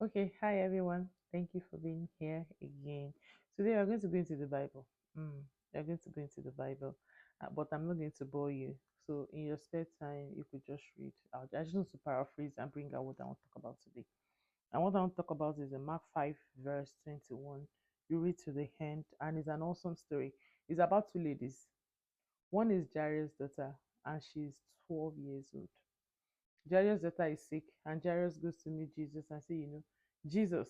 Okay, hi everyone. Thank you for being here again. Today we're going to go into the Bible. We're going to go into the Bible, but I'm not going to bore you. So in your spare time, you could just read out. I just want to paraphrase and bring out what I want to talk about today. And what I want to talk about is in Mark 5, verse 21. You read to the end, and it's an awesome story. It's about two ladies. One is Jairus' daughter, and she's 12 years old. Jairus' daughter is sick, and Jairus goes to meet Jesus and say, Jesus,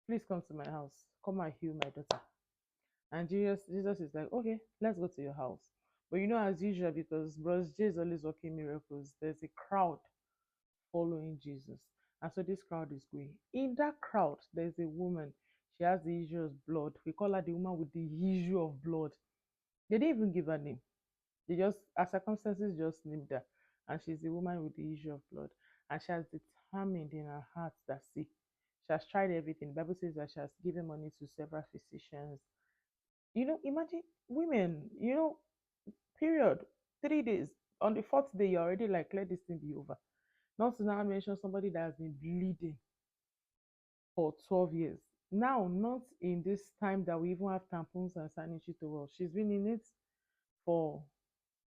please come to my house. Come and heal my daughter. And Jesus is like, okay, let's go to your house. But as usual, because Bros J is always working miracles, there's a crowd following Jesus. And so this crowd is going. In that crowd, there's a woman. She has the issue of blood. We call her the woman with the issue of blood. They didn't even give her name. They just, her circumstances just named her. And she's the woman with the issue of blood. And she has determined in her heart that, see, she has tried everything. The Bible says that she has given money to several physicians. Imagine women, period, 3 days. On the fourth day, you're already like, let this thing be over. Not to now mention somebody that has been bleeding for 12 years. Now, not in this time that we even have tampons and sanitary towels. She's been in it for,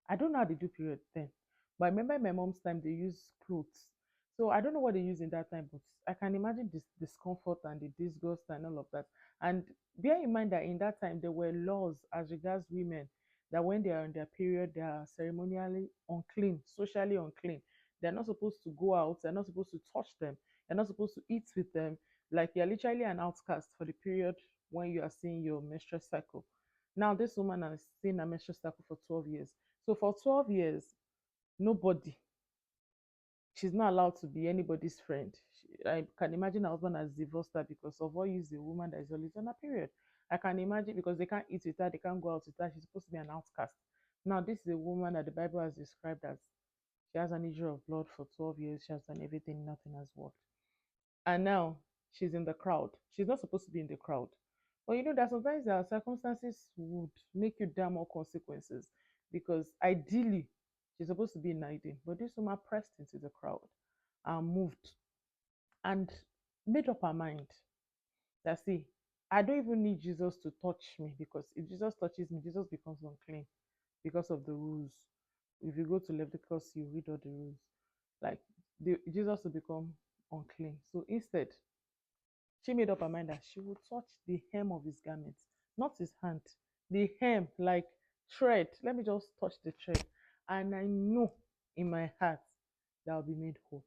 I don't know how they do period then. But I remember in my mom's time, they use clothes. So I don't know what they use in that time, but I can imagine this discomfort and the disgust and all of that. And bear in mind that in that time, there were laws as regards women that when they are in their period, they are ceremonially unclean, socially unclean. They're not supposed to go out. They're not supposed to touch them. They're not supposed to eat with them. Like you're literally an outcast for the period when you are seeing your menstrual cycle. Now, this woman has seen a menstrual cycle for 12 years. So for 12 years, nobody, she's not allowed to be anybody's friend. I can imagine her husband has divorced her because of what use a woman that is always on a period. I can imagine because they can't eat with her, they can't go out with her. She's supposed to be an outcast. Now, this is a woman that the Bible has described as she has an issue of blood for 12 years. She has done everything, nothing has worked. And now she's in the crowd. She's not supposed to be in the crowd. But that sometimes there are circumstances would make you damn more consequences because ideally she's supposed to be in hiding. But this woman pressed into the crowd and moved and made up her mind that, see, I don't even need Jesus to touch me because if Jesus touches me, Jesus becomes unclean because of the rules. If you go to Leviticus, you read all the rules. Like Jesus will become unclean. So instead, she made up her mind that she would touch the hem of his garment, not his hand, the hem, like thread. Let me just touch the thread. And I know in my heart that I'll be made whole.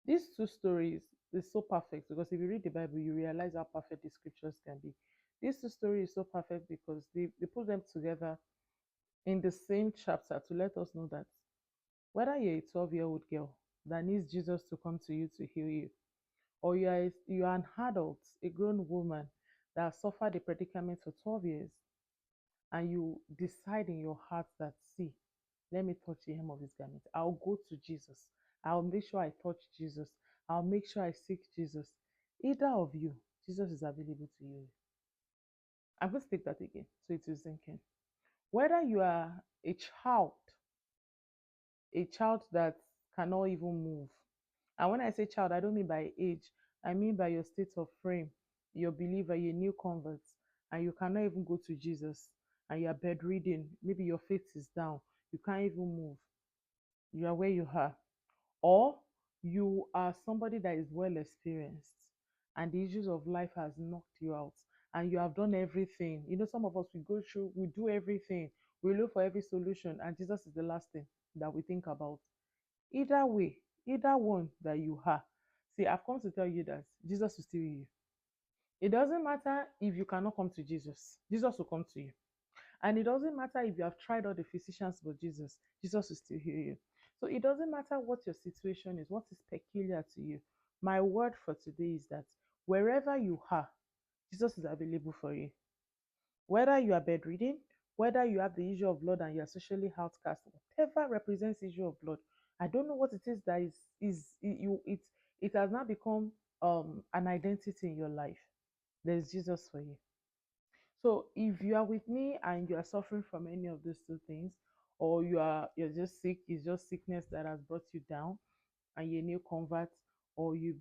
These two stories is so perfect because if you read the Bible, you realize how perfect the scriptures can be. These two stories is so perfect because they put them together in the same chapter to let us know that whether you're a 12-year-old girl that needs Jesus to come to you to heal you, or you are an adult, a grown woman that has suffered a predicament for 12 years, and you decide in your heart that, see, let me touch the hem of his garment. I'll go to Jesus. I'll make sure I touch Jesus. I'll make sure I seek Jesus. Either of you, Jesus is available to you. I'm going to take that again so it is sinking. Whether you are a child that cannot even move. And when I say child, I don't mean by age, I mean by your state of frame, your believer, your new convert, and you cannot even go to Jesus, and you're bedridden. Maybe your faith is down, you can't even move, you are where you are. Or you are somebody that is well experienced, and the issues of life has knocked you out, and you have done everything. Some of us, we go through, we do everything, we look for every solution, and Jesus is the last thing that we think about. Either way, either one that you are, see, I've come to tell you that Jesus will still heal you. It doesn't matter if you cannot come to Jesus, Jesus will come to you. And it doesn't matter if you have tried all the physicians but Jesus will still heal you. So it doesn't matter what your situation is, what is peculiar to you. My word for today is that wherever you are, Jesus is available for you. Whether you are bedridden, whether you have the issue of blood and you are socially outcast, whatever represents issue of blood, I don't know what it is that it has now become an identity in your life. There's Jesus for you. So if you are with me and you are suffering from any of these two things, or you're just sick, it's just sickness that has brought you down, and you're a new convert, or you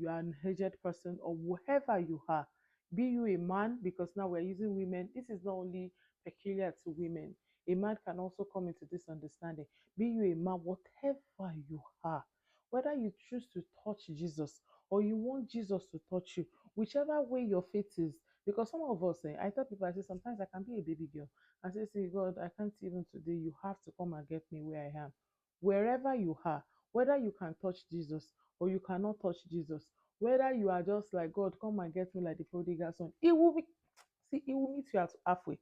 are an aged person, or whoever you are, be you a man, because now we're using women. This is not only peculiar to women. A man can also come into this understanding. Be you a man, whatever you are, whether you choose to touch Jesus or you want Jesus to touch you, whichever way your faith is. Because some of us, I tell people, I say sometimes I can be a baby girl. I say, see, God, I can't even today. You have to come and get me where I am. Wherever you are, whether you can touch Jesus or you cannot touch Jesus, whether you are just like, God, come and get me like the prodigal son, it will be, see, it will meet you at halfway.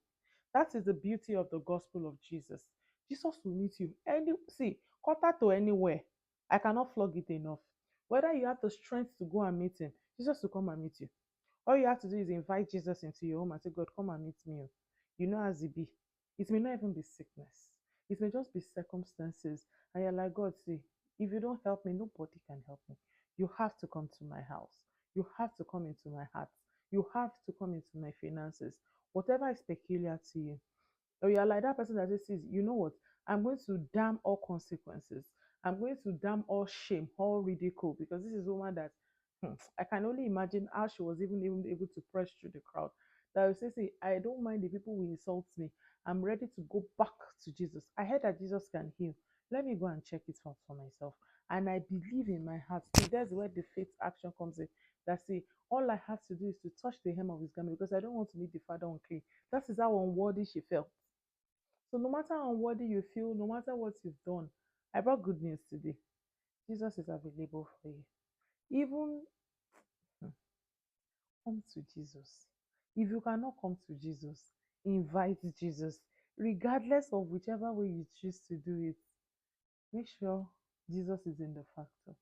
That is the beauty of the gospel of Jesus. Jesus will meet you any, see, quarter to anywhere. I cannot flog it enough. Whether you have the strength to go and meet him, Jesus will come and meet you. All you have to do is invite Jesus into your home and say, God, come and meet me. Oh. You know, as it be. It may not even be sickness, it may just be circumstances. And you're like, God, see, if you don't help me, nobody can help me. You have to come to my house. You have to come into my heart. You have to come into my finances. Whatever is peculiar to you, or you're like that person that says, you know what, I'm going to damn all consequences. I'm going to damn all shame, all ridicule, because this is a woman that I can only imagine how she was even able to press through the crowd. That will say, see, I don't mind the people who insult me. I'm ready to go back to Jesus. I heard that Jesus can heal. Let me go and check it out for myself. And I believe in my heart. See, that's where the faith action comes in. That see, all I have to do is to touch the hem of his garment because I don't want to meet the Father unclean. That is how unworthy she felt. So no matter how unworthy you feel, no matter what you've done, I brought good news today. Jesus is available for you. Even come to Jesus. If you cannot come to Jesus, invite Jesus. Regardless of whichever way you choose to do it, make sure Jesus is in the factor.